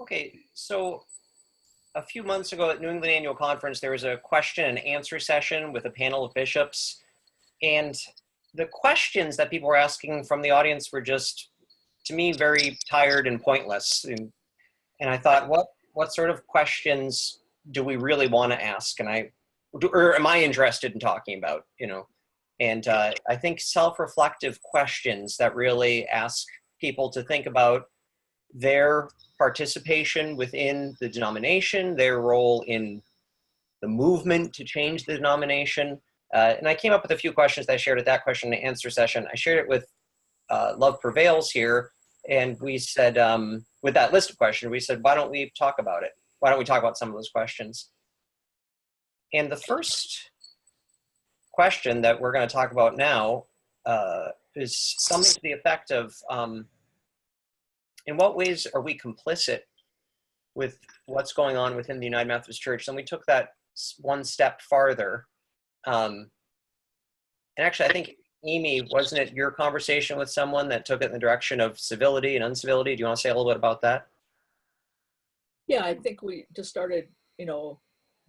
Okay, so a few months ago at New England Annual Conference, there was a question and answer session with a panel of bishops. And the questions that people were asking from the audience were just, to me, very tired and pointless. And I thought, what sort of questions do we really want to ask? Or am I interested in talking about, And I think self-reflective questions that really ask people to think about their participation within the denomination, their role in the movement to change the denomination. And I came up with a few questions that I shared at that question and answer session. I shared it with Love Prevails here. And we said, with that list of questions, we said, why don't we talk about it? Why don't we talk about some of those questions? And the first question that we're going to talk about now is something to the effect of, in what ways are we complicit with what's going on within the United Methodist Church? And we took that one step farther. And actually, I think, Amy, wasn't it your conversation with someone that took it in the direction of civility and uncivility? Do you want to say a little bit about that? Yeah, I think we just started,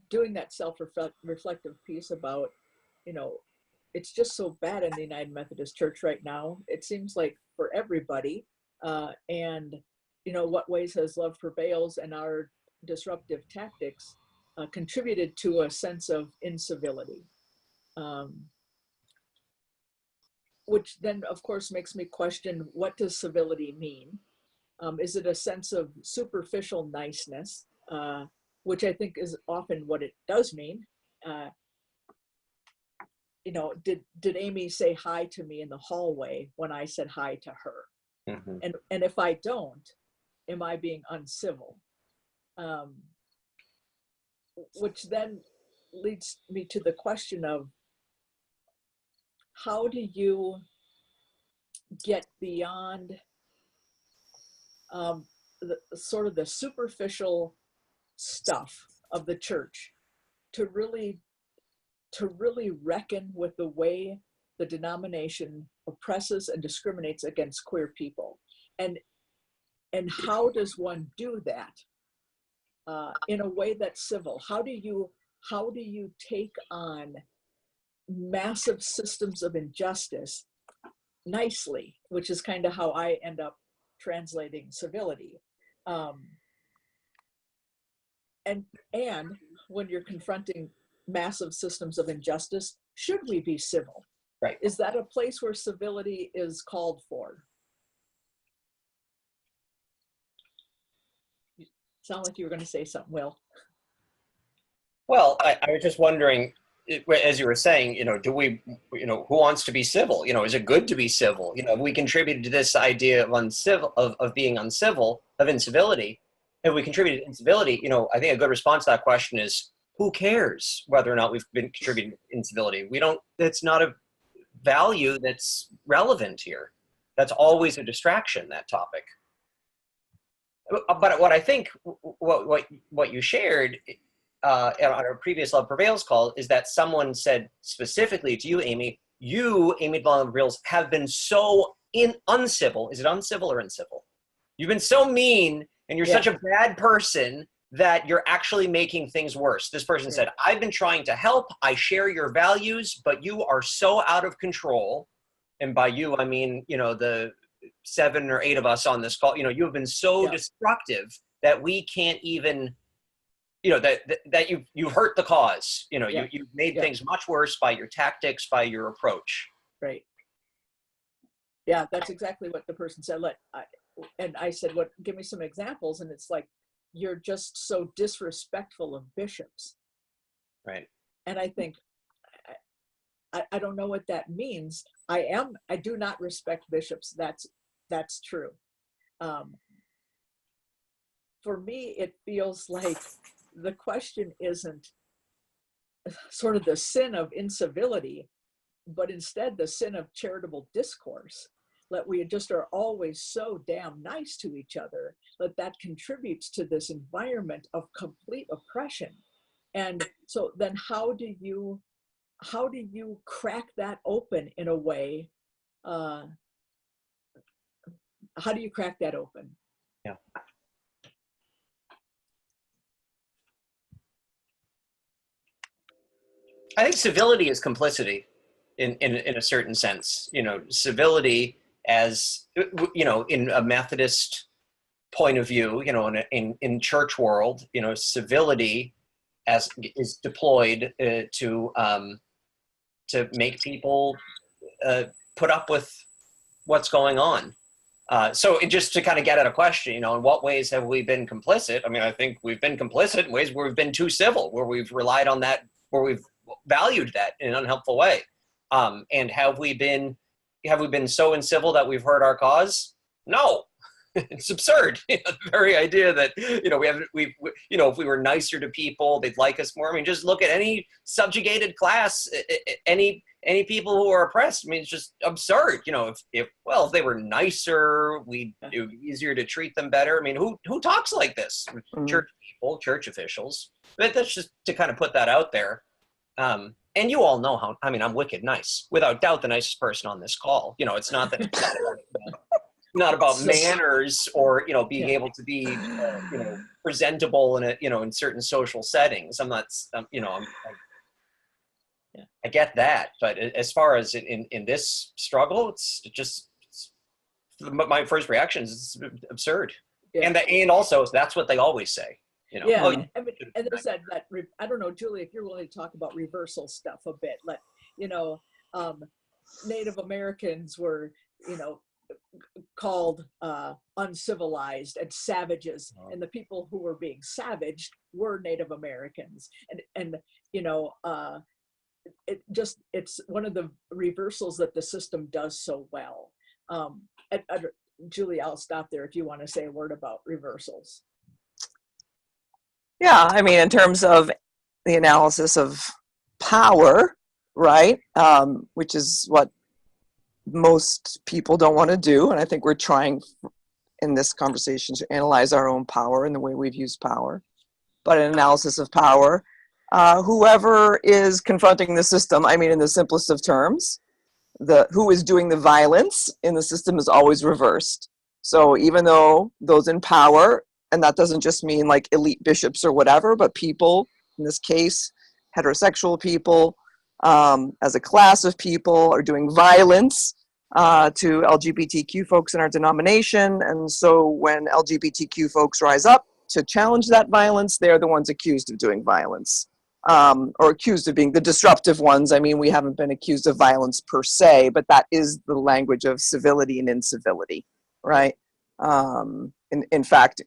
doing that self-reflective piece about, it's just so bad in the United Methodist Church right now. It seems like for everybody. And, what ways has Love Prevails and our disruptive tactics contributed to a sense of incivility? Which then, of course, makes me question, what does civility mean? Is it a sense of superficial niceness, which I think is often what it does mean? Did Amy say hi to me in the hallway when I said hi to her? Mm-hmm. And if I don't, am I being uncivil? Which then leads me to the question of, how do you get beyond the sort of the superficial stuff of the church to really reckon with the way the denomination oppresses and discriminates against queer people? And how does one do that in a way that's civil? How do you take on massive systems of injustice nicely, which is kind of how I end up translating civility. And when you're confronting massive systems of injustice, should we be civil? Right. Is that a place where civility is called for? You sound like you were going to say something, Will. Well, I was just wondering, as you were saying, do we, who wants to be civil? Is it good to be civil? We contributed to this idea of of being uncivil, of incivility. If we contributed to incivility, I think a good response to that question is, who cares whether or not we've been contributing to incivility? It's not a value that's relevant here. That's always a distraction, that topic. But what I think, what you shared on our previous Love Prevails call is that someone said specifically to you, Amy, Amy Love Prevails, have been so uncivil. Is it uncivil or incivil? You've been so mean and you're such a bad person that you're actually making things worse. This person said, I've been trying to help. I share your values, but you are so out of control. And by you, I mean, the 7 or 8 of us on this call, you have been so destructive that we can't even, that you hurt the cause. You've made things much worse by your tactics, by your approach. Right. Yeah, that's exactly what the person said. And I said, give me some examples. And it's like, you're just so disrespectful of bishops. Right. And I think, I don't know what that means. I do not respect bishops. That's true. For me, it feels like the question isn't sort of the sin of incivility, but instead the sin of charitable discourse. That we just are always so damn nice to each other, that contributes to this environment of complete oppression. And so then how do you crack that open in a way? How do you crack that open? Yeah. I think civility is complicity in a certain sense. Civility as, in a Methodist point of view, in church world, civility as is deployed to make people put up with what's going on. So just to kind of get at a question, in what ways have we been complicit? I mean, I think we've been complicit in ways where we've been too civil, where we've relied on that, where we've valued that in an unhelpful way. And have we been so uncivil that we've hurt our cause? No. It's absurd. The very idea that, if we were nicer to people, they'd like us more. I mean, just look at any subjugated class, any people who are oppressed. I mean, it's just absurd. If they were nicer, it would be easier to treat them better. I mean, who talks like this? Mm-hmm. Church people, church officials. But that's just to kind of put that out there. And you all know how, I'm wicked nice. Without doubt, the nicest person on this call. It's not that it's not about manners or, being able to be, presentable in certain social settings. I'm not, I get that. But as far as in this struggle, my first reaction is it's absurd. Yeah. And also that's what they always say. Yeah, and they said that, I don't know, Julie, if you're willing to talk about reversal stuff a bit, Native Americans were, called uncivilized and savages, and the people who were being savaged were Native Americans, and it's one of the reversals that the system does so well. Julie, I'll stop there if you want to say a word about reversals. Yeah, I mean, in terms of the analysis of power, right, which is what most people don't want to do, and I think we're trying in this conversation to analyze our own power and the way we've used power. But an analysis of power, whoever is confronting the system, I mean, in the simplest of terms, who is doing the violence in the system is always reversed. So even though those in power, and that doesn't just mean like elite bishops or whatever, but people, in this case, heterosexual people, as a class of people, are doing violence to LGBTQ folks in our denomination. And so when LGBTQ folks rise up to challenge that violence, they're the ones accused of doing violence, or accused of being the disruptive ones. I mean, we haven't been accused of violence per se, but that is the language of civility and incivility, right? In fact,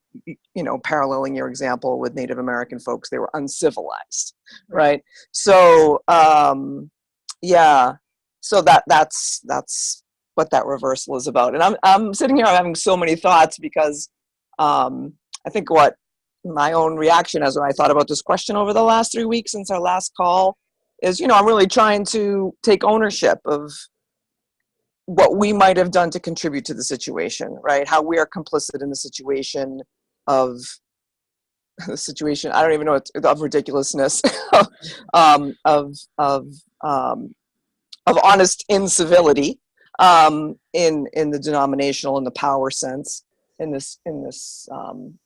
paralleling your example with Native American folks, they were uncivilized, right? So, so that's what that reversal is about. And I'm sitting here having so many thoughts because I think what my own reaction as when I thought about this question over the last 3 weeks since our last call is, I'm really trying to take ownership of what we might have done to contribute to the situation, right? How we are complicit in the situation of I don't even know, of ridiculousness, of honest incivility, in the denominational and the power sense in this, and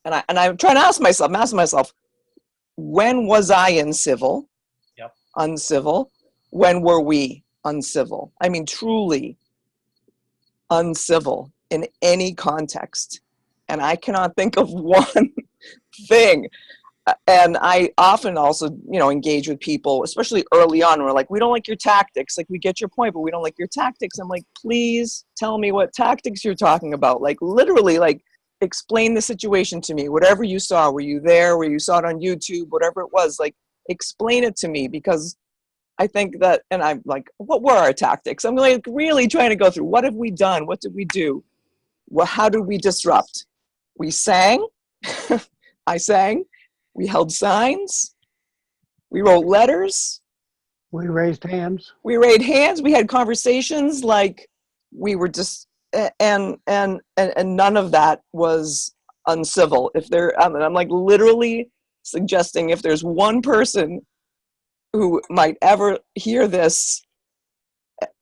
I'm trying to ask myself, when was I uncivil? Yep. Uncivil? When were we uncivil? I mean, truly uncivil in any context. And I cannot think of one thing. And I often also, engage with people, especially early on, we're like, we don't like your tactics. Like, we get your point, but we don't like your tactics. I'm like, please tell me what tactics you're talking about. Like, literally, like, explain the situation to me. Whatever you saw, were you there? Were you saw it on YouTube? Whatever it was, like, explain it to me, because I think that, and I'm like, what were our tactics? I'm like really trying to go through, what have we done? What did we do? Well, how did we disrupt? We sang. I sang. We held signs. We wrote letters. We raised hands. We raised hands. We had conversations. Like, we were just, and none of that was uncivil. I'm like literally suggesting, if there's one person who might ever hear this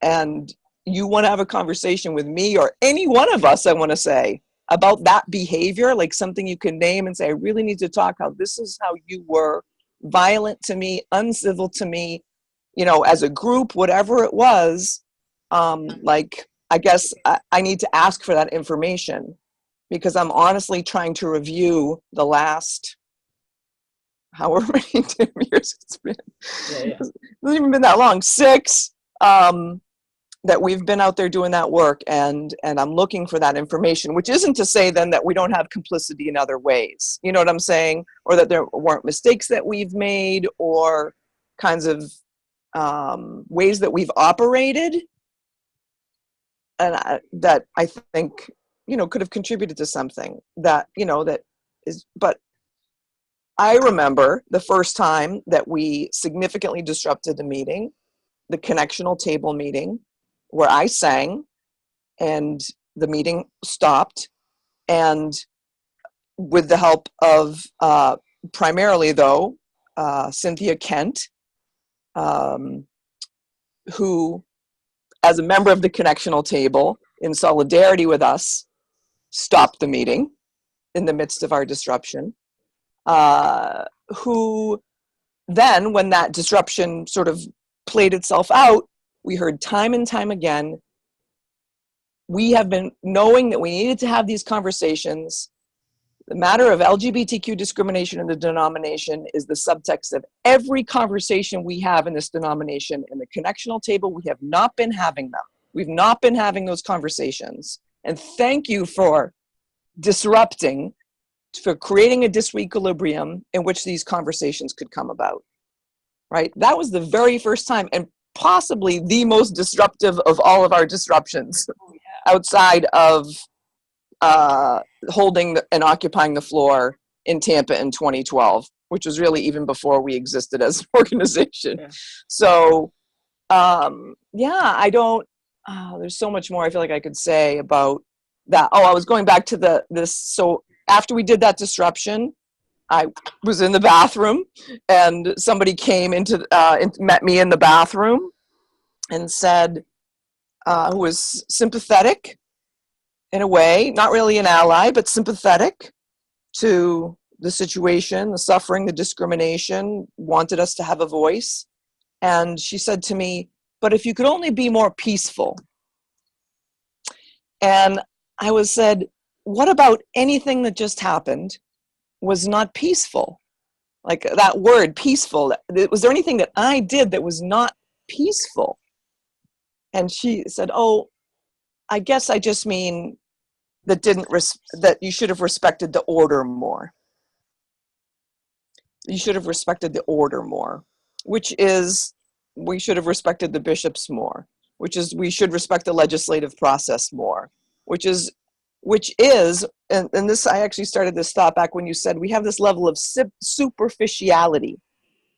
and you want to have a conversation with me or any one of us, I want to say, about that behavior, like something you can name and say, I really need to talk how this is how you were violent to me, uncivil to me, you know, as a group, whatever it was, like, I guess I need to ask for that information, because I'm honestly trying to review the last, however many years it's been. Yeah. It hasn't even been that long, 6, that we've been out there doing that work, and I'm looking for that information, which isn't to say then that we don't have complicity in other ways, you know what I'm saying, or that there weren't mistakes that we've made, or kinds of ways that we've operated, and that I think, you know, could have contributed to something that, you know, that is. But I remember the first time that we significantly disrupted the meeting, the connectional table meeting, where I sang and the meeting stopped, and with the help of primarily though Cynthia Kent, who, as a member of the connectional table, in solidarity with us, stopped the meeting in the midst of our disruption, who then, when that disruption sort of played itself out, we heard time and time again, we have been knowing that we needed to have these conversations. The matter of LGBTQ discrimination in the denomination is the subtext of every conversation we have in this denomination. In the connectional table, we have not been having them. We've not been having those conversations. And thank you for disrupting, for creating a disequilibrium in which these conversations could come about, right? That was the very first time, and possibly the most disruptive of all of our disruptions, outside of holding and occupying the floor in Tampa in 2012, which was really even before we existed as an organization. Yeah. So, yeah, I don't, there's so much more I feel like I could say about that. Oh, I was going back to this. So after we did that disruption, I was in the bathroom, and somebody came into, and met me in the bathroom and said, who was sympathetic in a way, not really an ally, but sympathetic to the situation, the suffering, the discrimination, wanted us to have a voice. And she said to me, but if you could only be more peaceful. And I said, what about anything that just happened was not peaceful? Like that word, peaceful. Was there anything that I did that was not peaceful? And she said, oh, I guess I just mean that you should have respected the order more. You should have respected the order more, which is we should have respected the bishops more, which is we should respect the legislative process more, which is, and this, I actually started this thought back when you said we have this level of superficiality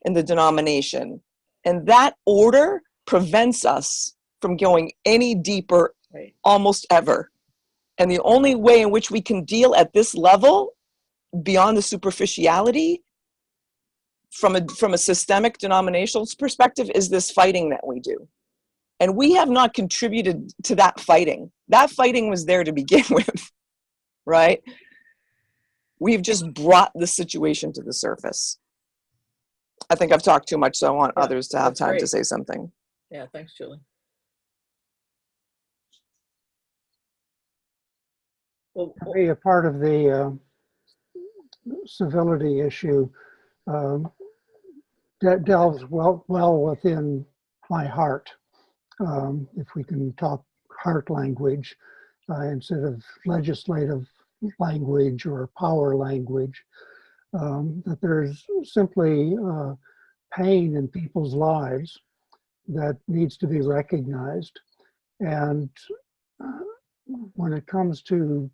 in the denomination, and that order prevents us from going any deeper, Right. almost ever. And the only way in which we can deal at this level, beyond the superficiality, from a systemic denominational perspective, is this fighting that we do. And we have not contributed to that fighting. That fighting was there to begin with, right? We've just brought the situation to the surface. I think I've talked too much, so I want others to have that's time great. to say something. Yeah, thanks, Julie. Well, Be a part of the civility issue that delves well within my heart. If we can talk heart language instead of legislative language or power language, that there's simply pain in people's lives that needs to be recognized. And when it comes to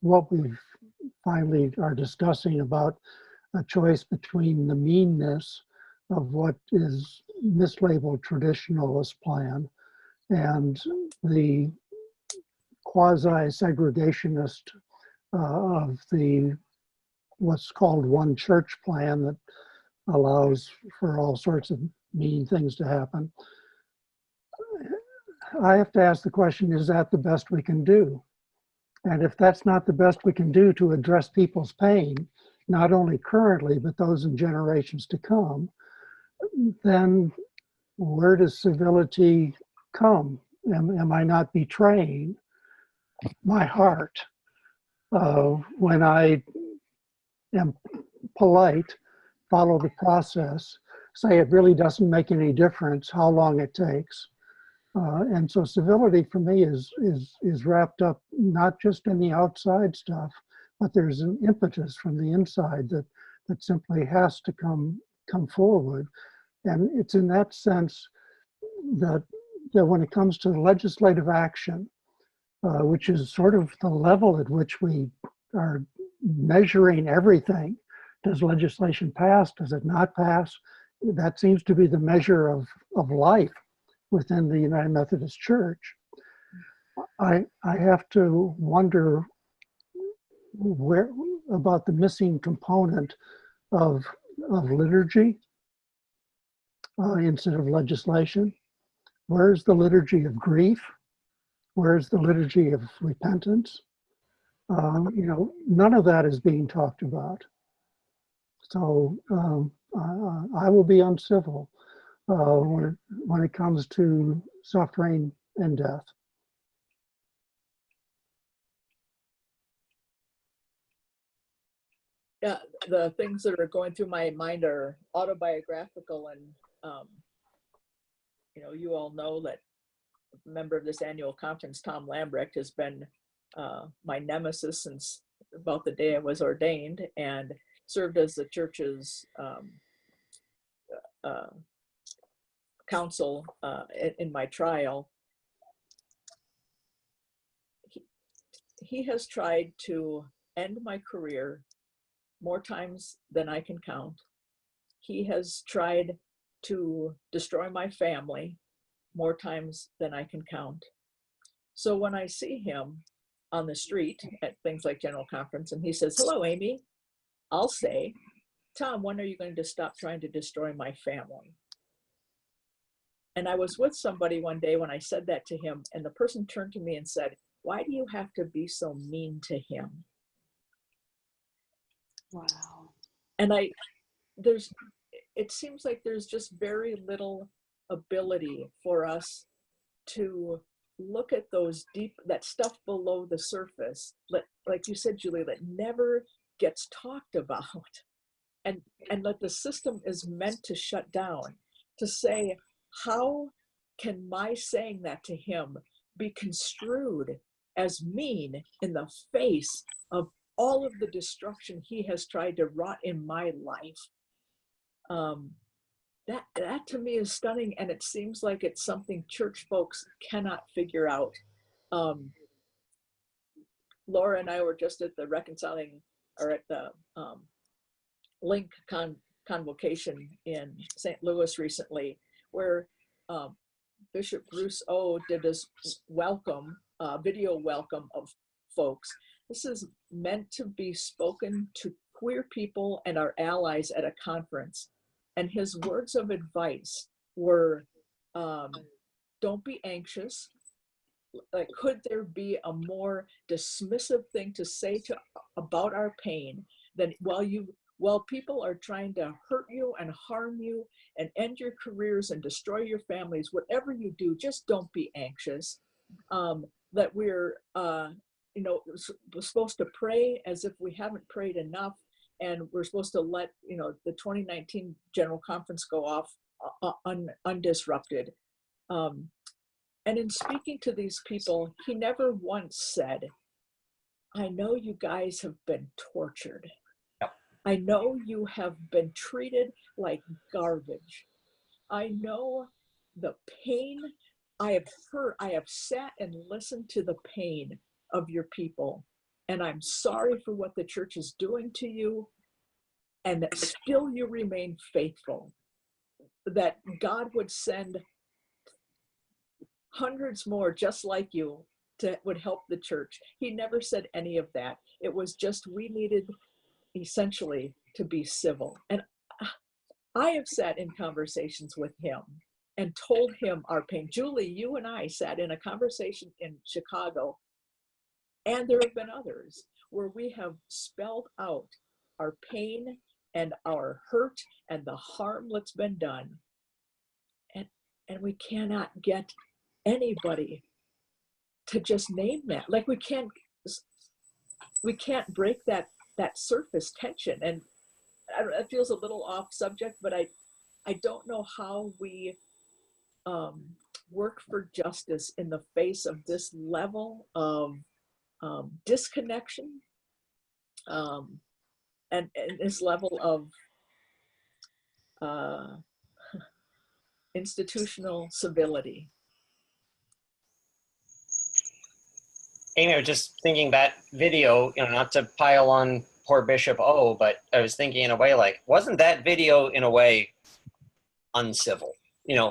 what we finally are discussing about a choice between the meanness of what is mislabeled traditionalist plan and the quasi-segregationist of the what's called one church plan that allows for all sorts of mean things to happen. I have to ask the question, is that the best we can do? And if that's not the best we can do to address people's pain, not only currently, but those in generations to come, then where does civility come? Am I not betraying my heart when I am polite, follow the process, say it really doesn't make any difference how long it takes? And so civility for me is wrapped up not just in the outside stuff, but there's an impetus from the inside that simply has to come forward. And it's in that sense that when it comes to legislative action, which is sort of the level at which we are measuring everything. Does legislation pass? Does it not pass? That seems to be the measure of life within the United Methodist Church. I have to wonder where about the missing component of liturgy instead of legislation. Where's the liturgy of grief? Where's the liturgy of repentance? None of that is being talked about. So I will be uncivil when it comes to suffering and death. Yeah, the things that are going through my mind are autobiographical, and you all know that a member of this annual conference, Tom Lambrecht, has been my nemesis since about the day I was ordained, and served as the church's counsel in my trial. He has tried to end my career more times than I can count. He has tried to destroy my family more times than I can count. So when I see him on the street at things like General Conference and he says, "Hello, Amy," I'll say, "Tom, when are you going to stop trying to destroy my family?" And I was with somebody one day when I said that to him, and the person turned to me and said, "Why do you have to be so mean to him?" Wow. And it seems like there's just very little ability for us to look at that stuff below the surface, like you said, Julie, that never gets talked about, and that the system is meant to shut down, to say, how can my saying that to him be construed as mean in the face of all of the destruction he has tried to wrought in my life? That to me is stunning, and it seems like it's something church folks cannot figure out. Laura and I were just at the Link convocation in St. Louis recently, where Bishop Bruce O did his video welcome of folks. This is meant to be spoken to queer people and our allies at a conference. And his words of advice were, don't be anxious. Like, could there be a more dismissive thing to say about our pain than while people are trying to hurt you and harm you and end your careers and destroy your families, whatever you do, just don't be anxious. That we're supposed to pray as if we haven't prayed enough, and we're supposed to let the 2019 General Conference go off undisrupted. And in speaking to these people, he never once said, "I know you guys have been tortured. I know you have been treated like garbage. I know the pain I have sat and listened to the pain of your people. And I'm sorry for what the church is doing to you, and that still you remain faithful, that God would send hundreds more just like you would help the church." He never said any of that. It was just, we needed essentially to be civil. And I have sat in conversations with him and told him our pain. Julie, you and I sat in a conversation in Chicago, and there have been others, where we have spelled out our pain and our hurt and the harm that's been done. and we cannot get anybody to just name that. Like we can't break that surface tension. And I don't, it feels a little off subject, but I don't know how we work for justice in the face of this level of disconnection, and this level of institutional civility. Amy, I was just thinking that video, not to pile on poor Bishop O, but I was thinking in a way like, wasn't that video in a way uncivil?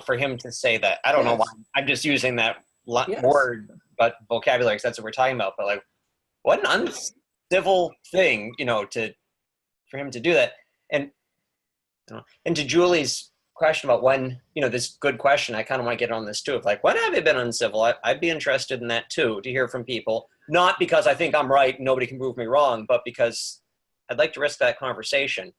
For him to say that. I don't know why I'm just using that word, but vocabulary, because that's what we're talking about. But like, what an uncivil thing, for him to do that. And to Julie's question about when, this good question, I kind of want to get on this too. Of like, when have I been uncivil? I'd be interested in that too, to hear from people. Not because I think I'm right and nobody can prove me wrong, but because I'd like to risk that conversation.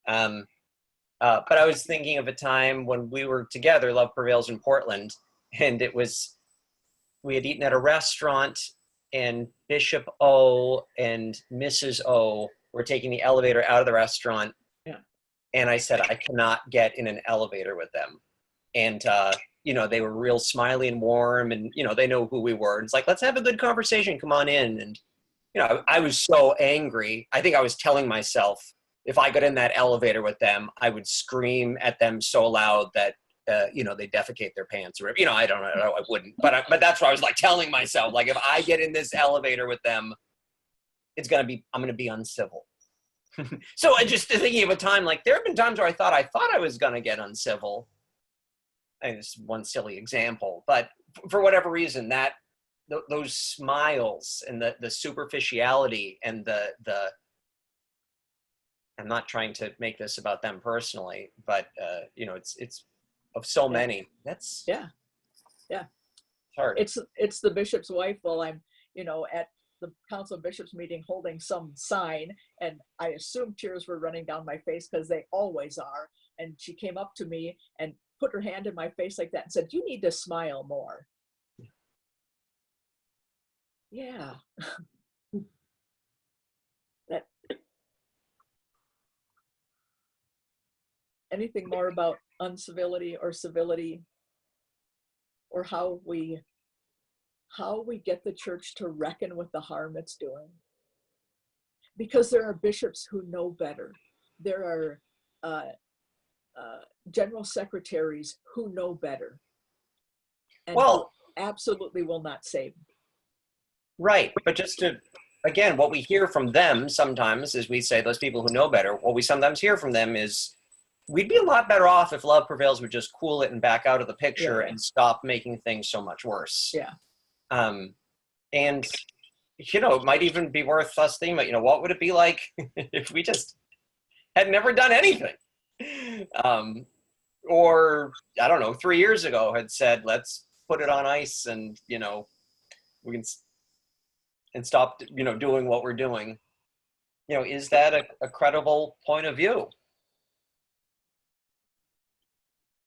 But I was thinking of a time when we were together, Love Prevails in Portland, and we had eaten at a restaurant, and Bishop O and Mrs. O were taking the elevator out of the restaurant. Yeah. And I said, I cannot get in an elevator with them. And, they were real smiley and warm, and, they know who we were. And it's like, let's have a good conversation. Come on in. And, I was so angry. I think I was telling myself, if I got in that elevator with them, I would scream at them so loud that, they defecate their pants. Or, I don't know, I wouldn't. But that's what I was like telling myself. Like, if I get in this elevator with them, I'm going to be uncivil. So I just thinking of a time, like there have been times where I thought I was going to get uncivil. And it's one silly example, but for whatever reason, those smiles and the superficiality and the I'm not trying to make this about them personally, but it's of so many. That's hard. It's the bishop's wife while I'm at the Council of Bishops meeting holding some sign, and I assume tears were running down my face because they always are. And she came up to me and put her hand in my face like that and said, "You need to smile more." Yeah. That. Anything more about uncivility or civility, or how we get the church to reckon with the harm it's doing? Because there are bishops who know better. There are general secretaries who know better, and who absolutely will not save. Right, but just to, again, what we hear from them sometimes is we say, those people who know better, what we sometimes hear from them is, we'd be a lot better off if Love Prevails would just cool it and back out of the picture and stop making things so much worse. Yeah. And, it might even be worth us thinking about, what would it be like if we just had never done anything? Or, I don't know, 3 years ago had said, let's put it on ice and, we can and stop, doing what we're doing. Is that a credible point of view?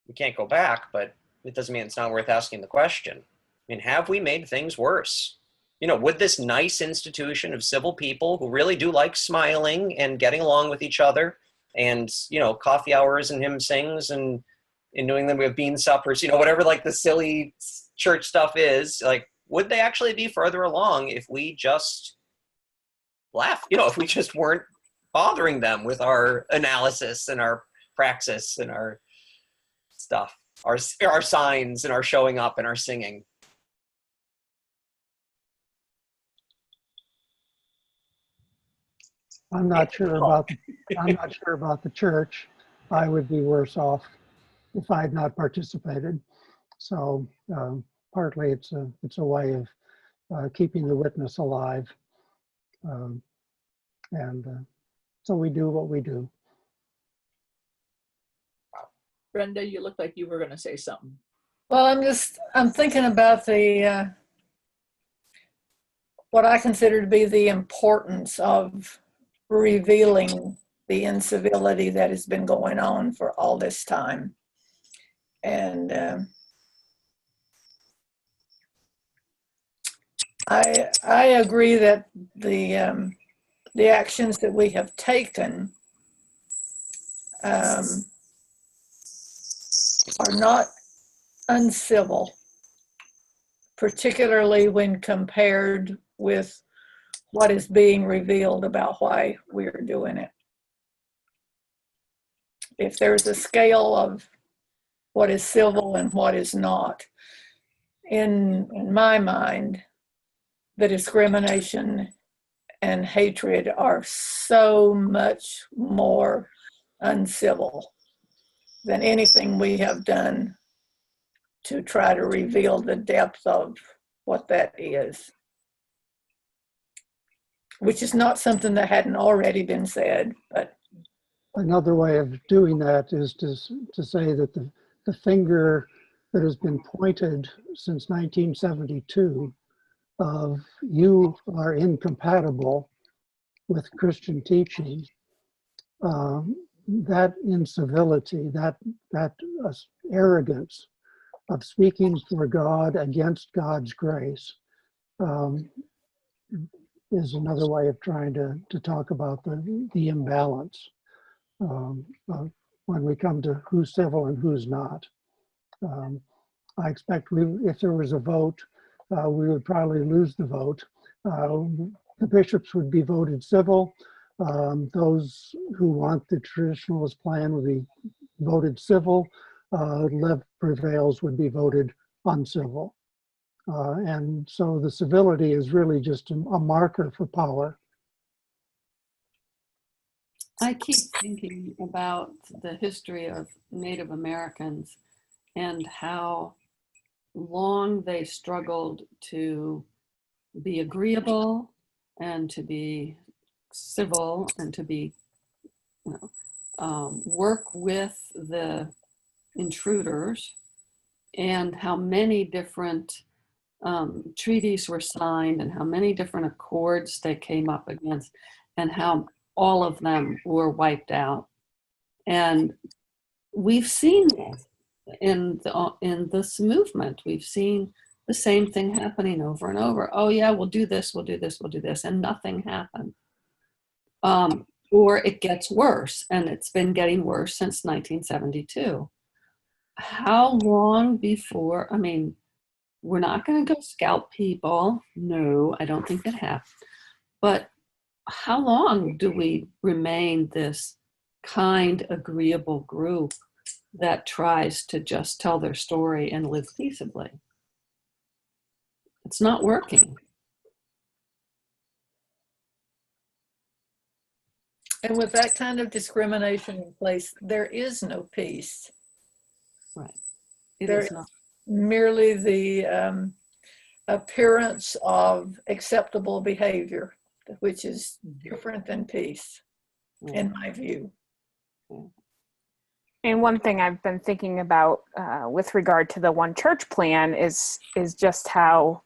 We can't go back, but it doesn't mean it's not worth asking the question. Have we made things worse? Would this nice institution of civil people who really do like smiling and getting along with each other and, coffee hours and hymn sings and doing them with bean suppers, whatever like the silly church stuff is, like, would they actually be further along if we just left? If we just weren't bothering them with our analysis and our praxis and our stuff, our signs and our showing up and our singing. I'm not sure about the church. I would be worse off if I had not participated. So partly it's a way of keeping the witness alive, and so we do what we do. Brenda, you look like you were going to say something. Well, I'm thinking about the what I consider to be the importance of revealing the incivility that has been going on for all this time. And I agree that the actions that we have taken are not uncivil, particularly when compared with what is being revealed about why we're doing it. If there's a scale of what is civil and what is not, in my mind, the discrimination and hatred are so much more uncivil than anything we have done to try to reveal the depth of what that is, which is not something that hadn't already been said. But another way of doing that is to say that the finger that has been pointed since 1972 of you are incompatible with Christian teaching, that incivility, that arrogance of speaking for God against God's grace, is another way of trying to talk about the imbalance when we come to who's civil and who's not. I expect if there was a vote, we would probably lose the vote. The bishops would be voted civil. Those who want the traditionalist plan would be voted civil. Love Prevails would be voted uncivil. And so the civility is really just a marker for power. I keep thinking about the history of Native Americans and how long they struggled to be agreeable and to be civil and to be, work with the intruders, and how many different treaties were signed and how many different accords they came up against, and how all of them were wiped out. And we've seen this in this movement. We've seen the same thing happening over and over. Oh yeah, we'll do this, we'll do this, we'll do this, and nothing happened. Or it gets worse, and it's been getting worse since 1972. How long before, I mean, we're not going to go scalp people. No, I don't think that happens. But how long do we remain this kind, agreeable group that tries to just tell their story and live peaceably? It's not working. and with that kind of discrimination in place, there is no peace. Right. It There is not. Merely the appearance of acceptable behavior, which is different than peace, in my view. And one thing I've been thinking about with regard to the one church plan is just how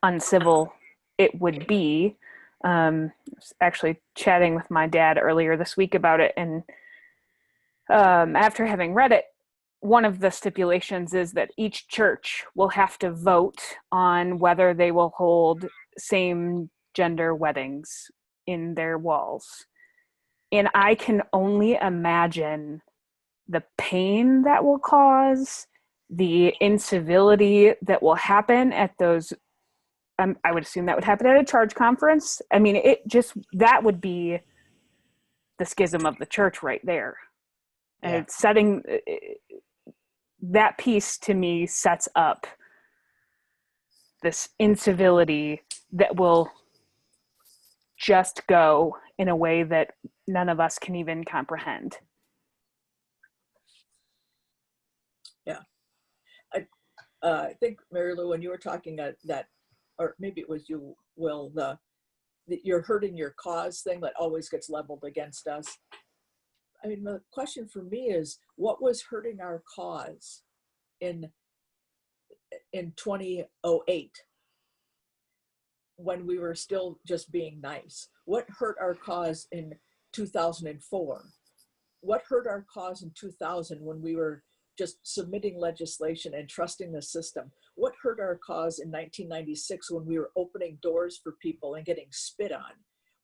uncivil it would be. I was actually chatting with my dad earlier this week about it, and after having read it, one of the stipulations is that each church will have to vote on whether they will hold same gender weddings in their walls. And I can only imagine the pain that will cause, the incivility that will happen at those. I would assume that would happen at a charge conference. I mean, that would be the schism of the church right there. And it's setting, that piece to me sets up this incivility that will just go in a way that none of us can even comprehend. Yeah. I think, MaryLou, when you were talking that, or maybe it was you, Will, the you're hurting your cause thing that always gets leveled against us. I mean, the question for me is, what was hurting our cause in 2008 when we were still just being nice? What hurt our cause in 2004? What hurt our cause in 2000 when we were just submitting legislation and trusting the system. What hurt our cause in 1996 when we were opening doors for people and getting spit on?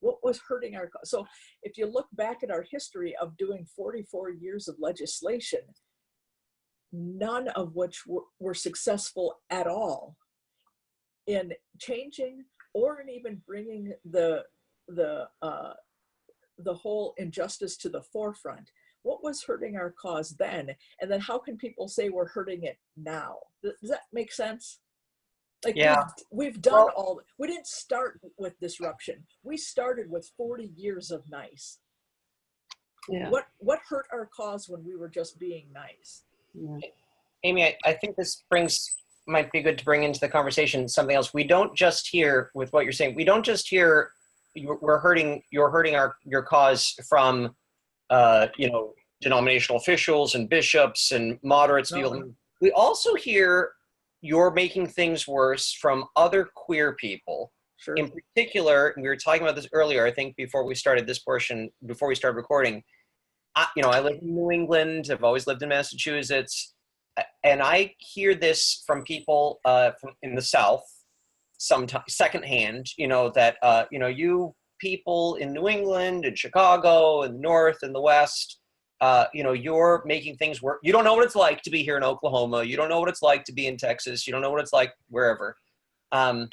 What was hurting our cause? So if you look back at our history of doing 44 years of legislation, none of which were successful at all in changing or in even bringing the whole injustice to the forefront. What was hurting our cause then? And then how can people say we're hurting it now? Does that make sense? Like, Yeah. we've done Well, all, we didn't start with disruption. We started with 40 years of nice. Yeah. What hurt our cause when we were just being nice? Yeah. Amy, I think this might be good to bring into the conversation something else. We don't just hear, with what you're saying, we don't just hear you're hurting your cause from denominational officials and bishops and moderates. No. People. We also hear you're making things worse from other queer people. Sure. In particular, we were talking about this earlier, I think before we started recording, I live in New England. I've always lived in Massachusetts. And I hear this from people in the South, sometimes secondhand, that, you people in New England and Chicago and the North and the West, you're making things work. You don't know what it's like to be here in Oklahoma. You don't know what it's like to be in Texas. You don't know what it's like wherever. And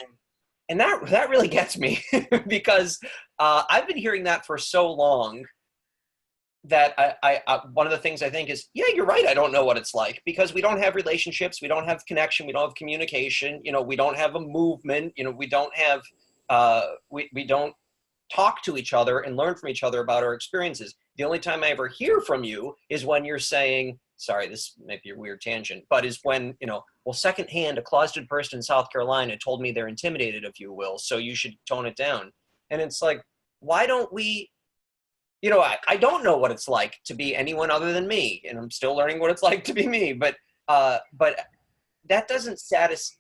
that really gets me because I've been hearing that for so long that I one of the things I think is, yeah, you're right. I don't know what it's like because we don't have relationships. We don't have connection. We don't have communication. We don't have a movement. We don't have, we don't talk to each other and learn from each other about our experiences. The only time I ever hear from you is when you're saying, sorry, this might be a weird tangent, but is when, well, secondhand, a closeted person in South Carolina told me they're intimidated, if you will, so you should tone it down. And it's like, why don't we, I don't know what it's like to be anyone other than me, and I'm still learning what it's like to be me, but that doesn't satisfy.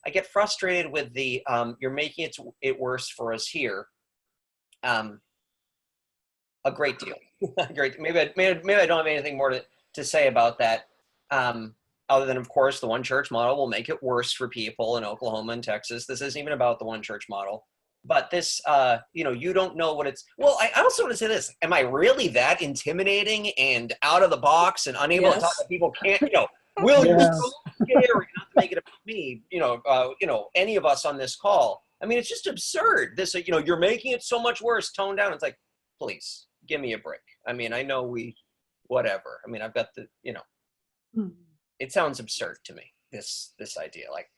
I get frustrated with the, you're making it worse for us here. A great deal. Maybe I don't have anything more to say about that, other than, of course, the one church model will make it worse for people in Oklahoma and Texas. This isn't even about the one church model. But this, you don't know what it's, well, I also want to say this. Am I really that intimidating and out of the box and unable to talk to people can't, Will, you're so scary not to make it about me, any of us on this call. I mean, it's just absurd. This, you're making it so much worse, tone down. It's like, please, give me a break. I mean, I know whatever. I mean, I've got the, it sounds absurd to me, this idea. Like,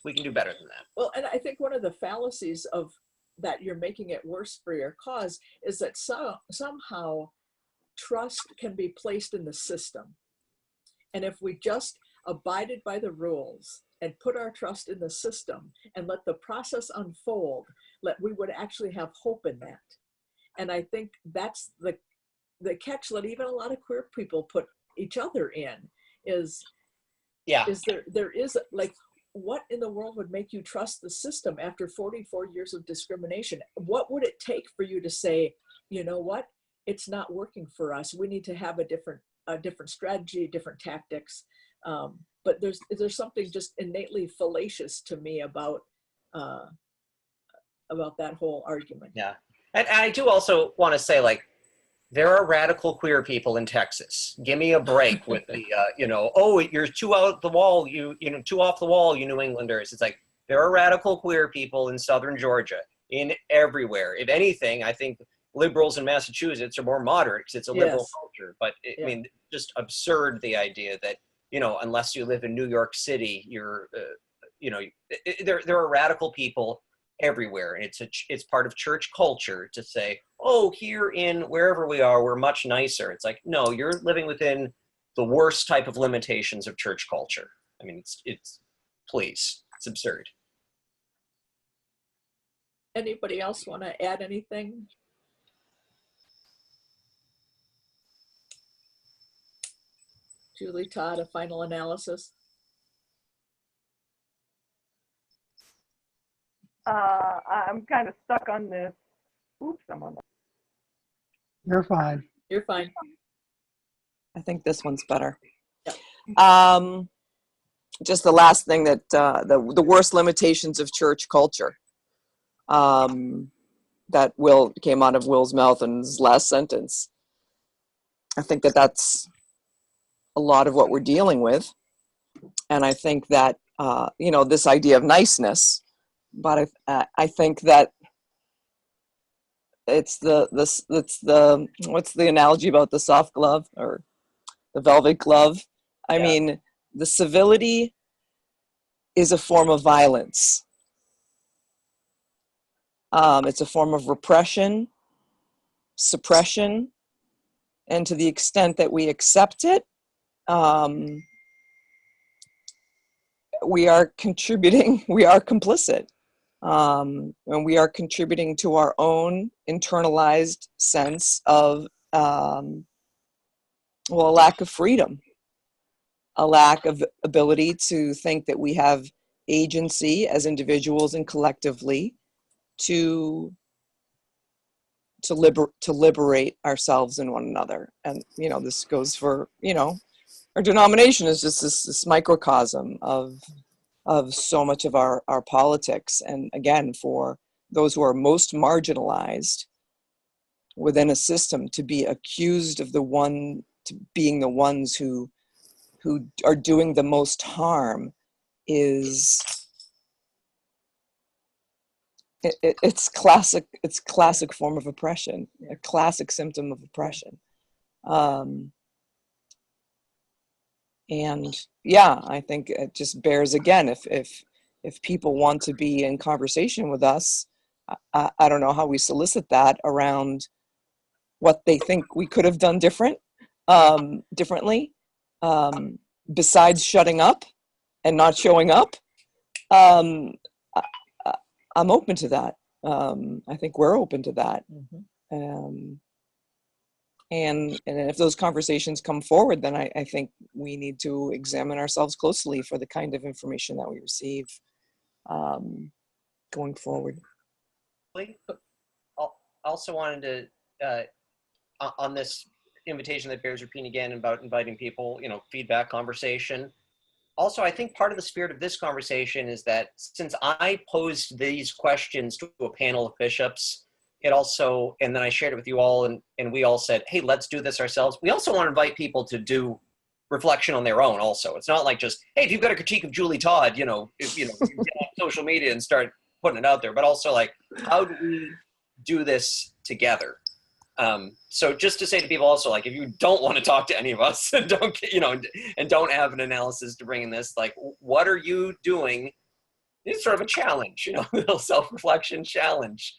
we can do better than that. Well, and I think one of the fallacies of that you're making it worse for your cause is that somehow trust can be placed in the system. And if we just abided by the rules and put our trust in the system and let the process unfold, we would actually have hope in that. And I think that's the catch that even a lot of queer people put each other in is there is like, what in the world would make you trust the system after 44 years of discrimination? What would it take for you to say, you know what, it's not working for us. We need to have a different strategy, different tactics. But there's something just innately fallacious to me about that whole argument. Yeah. And I do also want to say, like, there are radical queer people in Texas. Give me a break with the, you're too out the wall, too off the wall, you New Englanders. It's like, there are radical queer people in Southern Georgia, in everywhere. If anything, I think liberals in Massachusetts are more moderate because it's a liberal culture. But I mean, just absurd, the idea that, unless you live in New York City, you're, there are radical people everywhere, and it's part of church culture to say, oh, here in wherever we are, we're much nicer. It's like, no, you're living within the worst type of limitations of church culture. I mean, please, it's absurd. Anybody else want to add anything? Julie, Todd, a final analysis? I'm kind of stuck on this. Oops, I'm on. You're fine. You're fine. I think this one's better. Yeah. Just the last thing that the worst limitations of church culture. That came out of Will's mouth in his last sentence. I think that that's a lot of what we're dealing with, and I think that this idea of niceness, but I think that it's the what's the analogy about the soft glove or the velvet glove? I mean, the civility is a form of violence. It's a form of repression, suppression, and to the extent that we accept it, we are contributing, we are complicit, and we are contributing to our own internalized sense of, a lack of freedom, a lack of ability to think that we have agency as individuals and collectively to liberate ourselves and one another. And this goes for our denomination is just this microcosm of so much of our politics. And again, for those who are most marginalized within a system, to be accused of being the ones who are doing the most harm is it's classic form of oppression, a classic symptom of oppression. And yeah, I think it just bears again, if people want to be in conversation with us, I don't know how we solicit that around what they think we could have done differently, besides shutting up and not showing up. I'm open to that. I think we're open to that. Mm-hmm. And if those conversations come forward, then I think we need to examine ourselves closely for the kind of information that we receive going forward. I also wanted to, on this invitation that bears repeating again about inviting people, feedback, conversation. Also, I think part of the spirit of this conversation is that since I posed these questions to a panel of bishops, and then I shared it with you all, and we all said, hey, let's do this ourselves. We also want to invite people to do reflection on their own also. It's not like just, hey, if you've got a critique of Julie Todd, you get on social media and start putting it out there, but also like, how do we do this together? So just to say to people also, like, if you don't want to talk to any of us and don't have an analysis to bring in this, like, what are you doing? It's sort of a challenge, a little self-reflection challenge.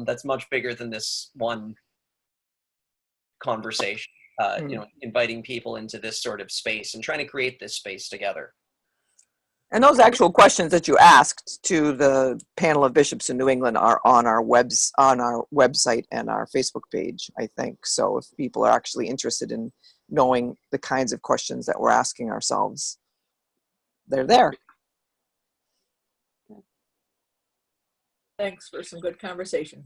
That's much bigger than this one conversation, inviting people into this sort of space and trying to create this space together. And those actual questions that you asked to the panel of bishops in New England are on our website and our Facebook page, I think. So if people are actually interested in knowing the kinds of questions that we're asking ourselves, they're there. Thanks for some good conversation.